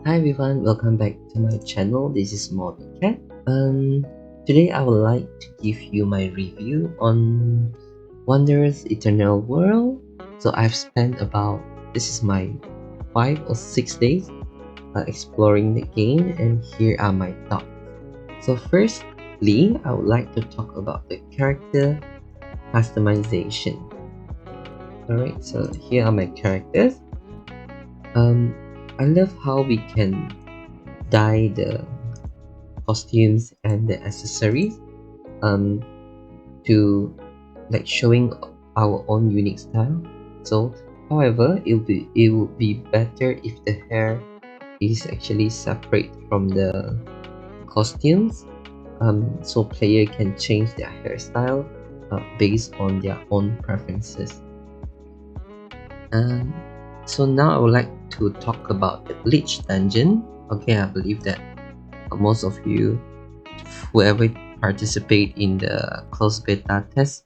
Hi everyone, welcome back to my channel. This is Molly Cat. Today I would like to give you my review on Wanderer's Eternal World. So I've spent this is my 5 or 6 days exploring the game, and here are my thoughts. So firstly, I would like to talk about the character customization. Alright, so here are my characters. I love how we can dye the costumes and the accessories to showing our own unique style. So however, it would be better if the hair is actually separate from the costumes, so player can change their hairstyle based on their own preferences. So now I would like to talk about the glitch dungeon. Okay, I believe that most of you, whoever participate in the closed beta test,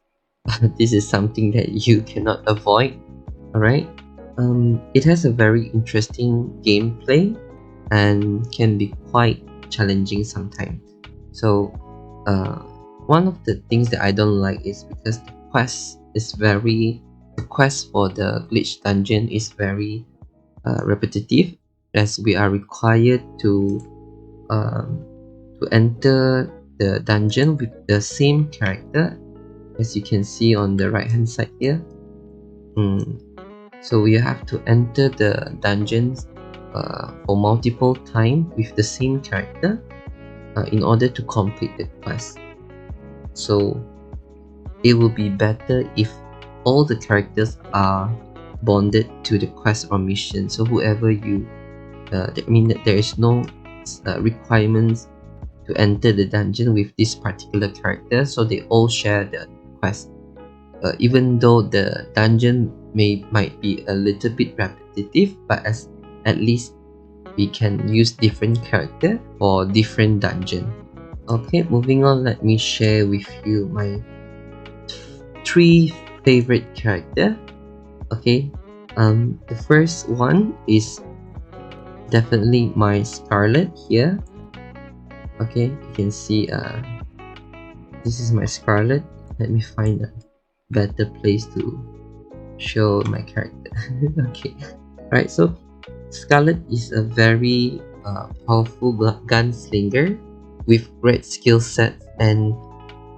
this is something that you cannot avoid. Alright, it has a very interesting gameplay and can be quite challenging sometimes. So one of the things that I don't like is because the quest for the glitch dungeon is very repetitive, as we are required to enter the dungeon with the same character, as you can see on the right hand side here. So you have to enter the dungeons for multiple times with the same character in order to complete the quest. So it will be better if all the characters are bonded to the quest or mission. So whoever you that mean that there is no requirements to enter the dungeon with this particular character, so they all share the quest. Even though the dungeon might be a little bit repetitive, but at least we can use different character for different dungeon. Okay, moving on, let me share with you my 3 favorite character. Okay, the first one is definitely my Scarlet here. Okay, you can see this is my Scarlet. Let me find a better place to show my character. Okay, right, so Scarlet is a very powerful gunslinger with great skill sets, and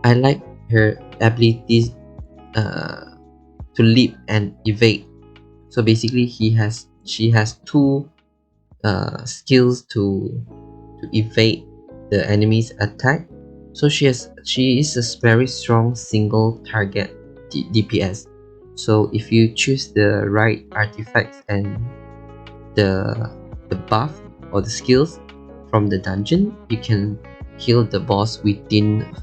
I like her abilities to leap and evade. So basically she has 2 skills to evade the enemy's attack. So she is a very strong single target DPS. So if you choose the right artifacts and the buff or the skills from the dungeon, you can kill the boss within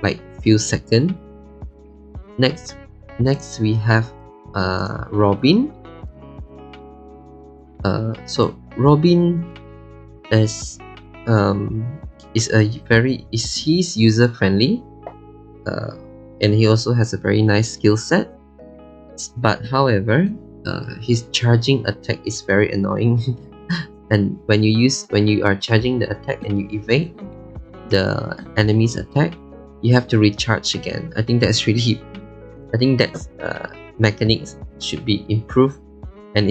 like few seconds. Next we have Robin. So Robin is he's user friendly, and he also has a very nice skill set. But however, his charging attack is very annoying. And when you are charging the attack and you evade the enemy's attack, you have to recharge again. I think that's mechanics should be improved, and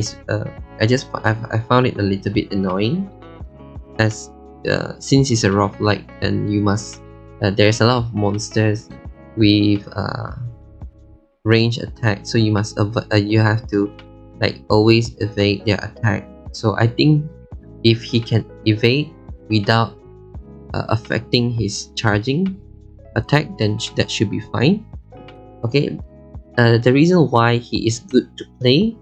I found it a little bit annoying, as since it's a roguelike and you must there's a lot of monsters with range attack, so you have to always evade their attack. So I think if he can evade without affecting his charging attack, then that should be fine. Okay, the reason why he is good to play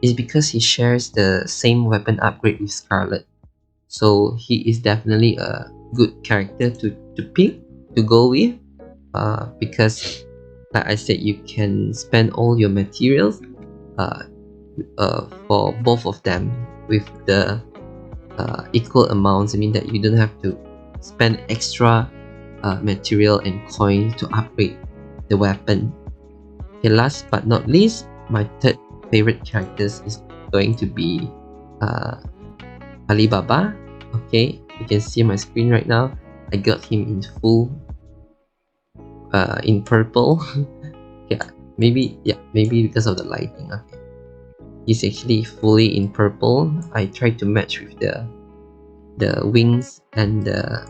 is because he shares the same weapon upgrade with Scarlet. So he is definitely a good character to pick, to go with, because like I said, you can spend all your materials for both of them with the equal amounts. I mean that you don't have to spend extra material and coins to upgrade the weapon. Okay, last but not least, my third favorite characters is going to be Alibaba. Okay, you can see my screen right now. I got him in full in purple. Yeah, maybe because of the lighting. Okay, he's actually fully in purple. I tried to match with the wings and the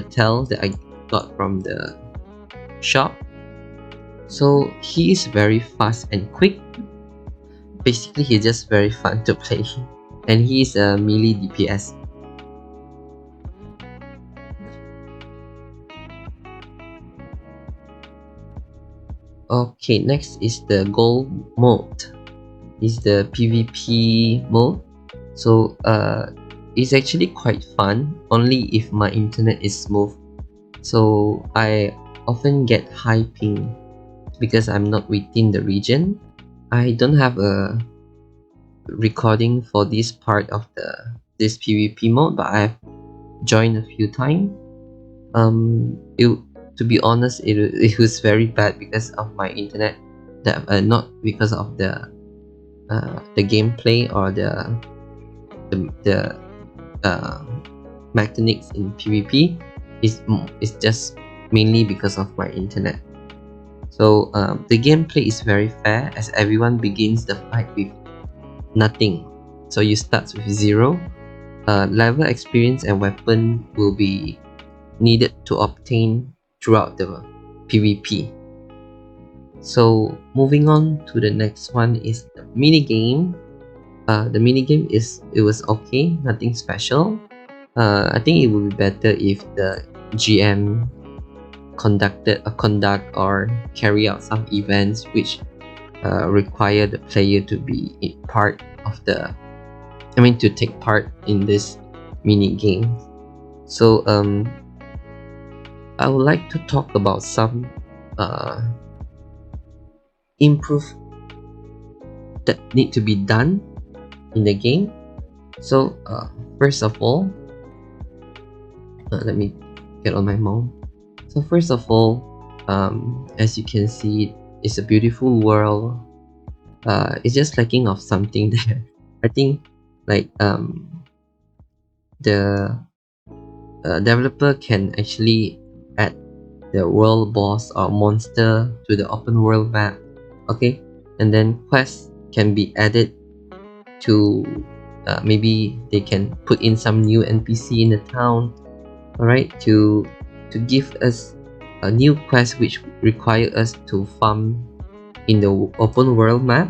tail that I got from the shop. So he is very fast and quick. Basically, he's just very fun to play, and he's a melee DPS. Okay, next is the gold mode. Is the PvP mode. So it's actually quite fun only if my internet is smooth. So I often get high ping because I'm not within the region. I don't have a recording for this part of this PvP mode, but I've joined a few times. It, to be honest, it was very bad because of my internet. That not because of the gameplay or the mechanics in PvP. Is just mainly because of my internet. So the gameplay is very fair as everyone begins the fight with nothing. So you start with 0. Level, experience, and weapon will be needed to obtain throughout the PvP. So moving on to the next one is the mini game. The mini game was okay, nothing special. I think it would be better if the GM conduct or carry out some events which require the player to be part of to take part in this mini game. So I would like to talk about some improve that need to be done in the game. So first of all, let me get on my mount. So first of all, as you can see, it's a beautiful world. It's just lacking of something there. I think like the developer can actually add the world boss or monster to the open world map. Okay, and then quests can be added to maybe they can put in some new NPC in the town. All right, to give us a new quest which require us to farm in the open world map.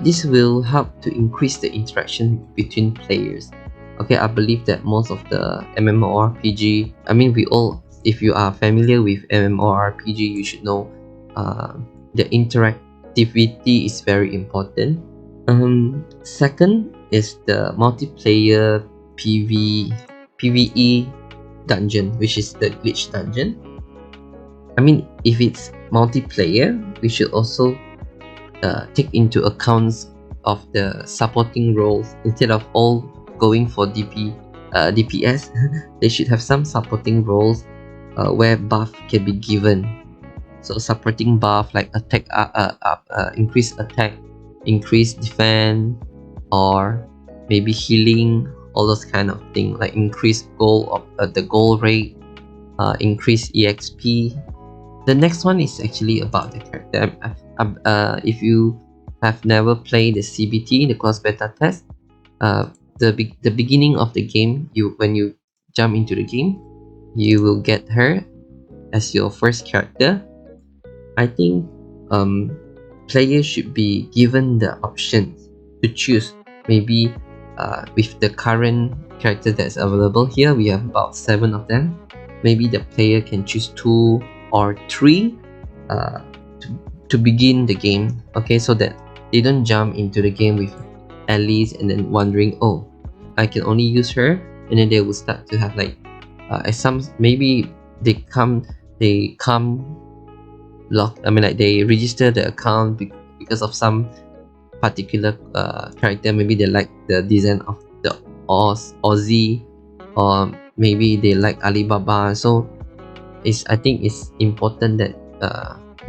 This will help to increase the interaction between players. Okay, I believe that most of the MMORPG, we all, if you are familiar with MMORPG, you should know the interactivity is very important. Second is the multiplayer PvE dungeon, which is the glitch dungeon. If it's multiplayer, we should also take into accounts of the supporting roles instead of all going for DPS. They should have some supporting roles where buff can be given. So supporting buff like attack, increase attack, increase defense, or maybe healing, all those kind of thing, like increase the goal rate, increase EXP. The next one is actually about the character. If you have never played the CBT, the closed beta test, the beginning of the game, when you jump into the game, you will get her as your first character. I think players should be given the options to choose. Maybe with the current character that's available here, we have about 7 of them. Maybe the player can choose 2 or 3 to begin the game. Okay, so that they don't jump into the game with Alice and then wondering, oh, I can only use her, and then they will start to have like maybe they come lock. Like they register the account because of some particular character. Maybe they like the design of the Aussie, or maybe they like Alibaba. So I think it's important that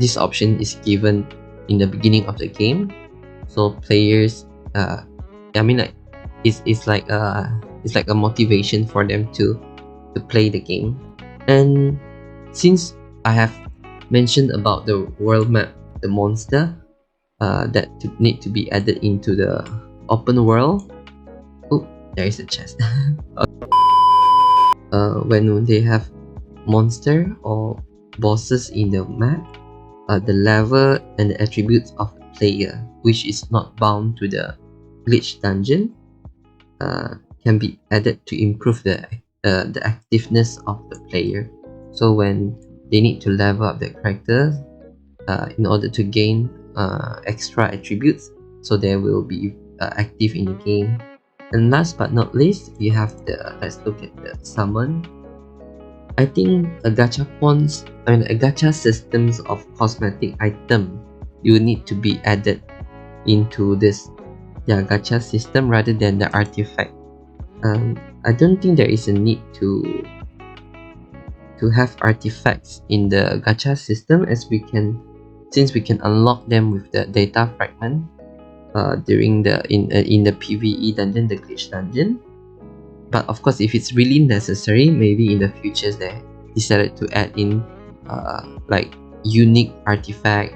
this option is given in the beginning of the game, so players like it's like a motivation for them to play the game. And since I have mentioned about the world map, the monster that need to be added into the open world. Oh, there is a chest. When they have monster or bosses in the map, the level and the attributes of the player, which is not bound to the glitch dungeon, can be added to improve the activeness of the player. So when they need to level up their characters in order to gain extra attributes, so they will be active in the game. And last but not least, we have let's look at the summon. I think a gacha systems of cosmetic item you need to be added into this gacha system rather than the artifact. I don't think there is a need to have artifacts in the gacha system, as since we can unlock them with the data fragment during in the PvE dungeon, the glitch dungeon. But of course, if it's really necessary, maybe in the futures they decided to add in like unique artifact,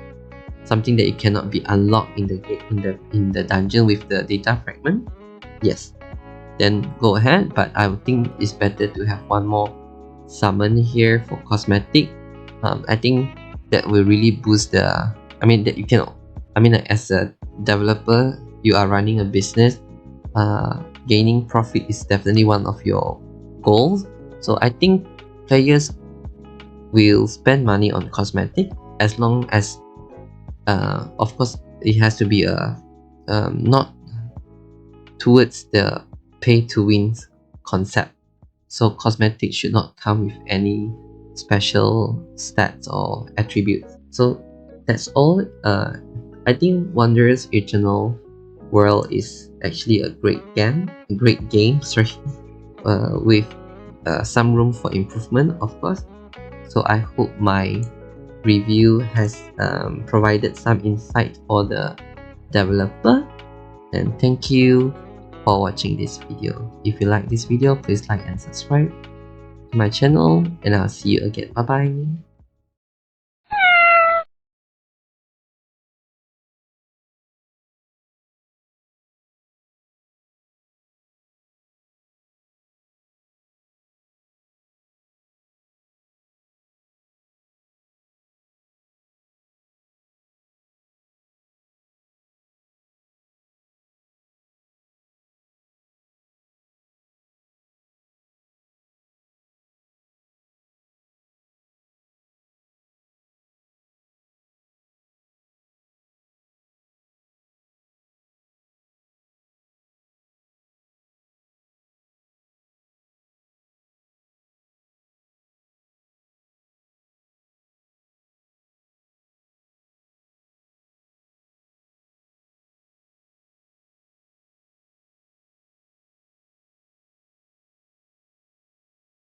something that it cannot be unlocked in the dungeon with the data fragment. Yes, then go ahead. But I would think it's better to have one more summon here for cosmetic. I think that will really boost the. That you can. Like, as a developer, you are running a business. Gaining profit is definitely one of your goals. So I think players will spend money on cosmetic as long as, of course, it has to be not towards the pay to win concept. So cosmetics should not come with any special stats or attributes. So that's all. I think Wanderer's Eternal World is actually a great game. Sorry, with some room for improvement, of course. So I hope my review has provided some insight for the developer. And thank you for watching this video. If you like this video, please like and subscribe to my channel, and I'll see you again. Bye bye.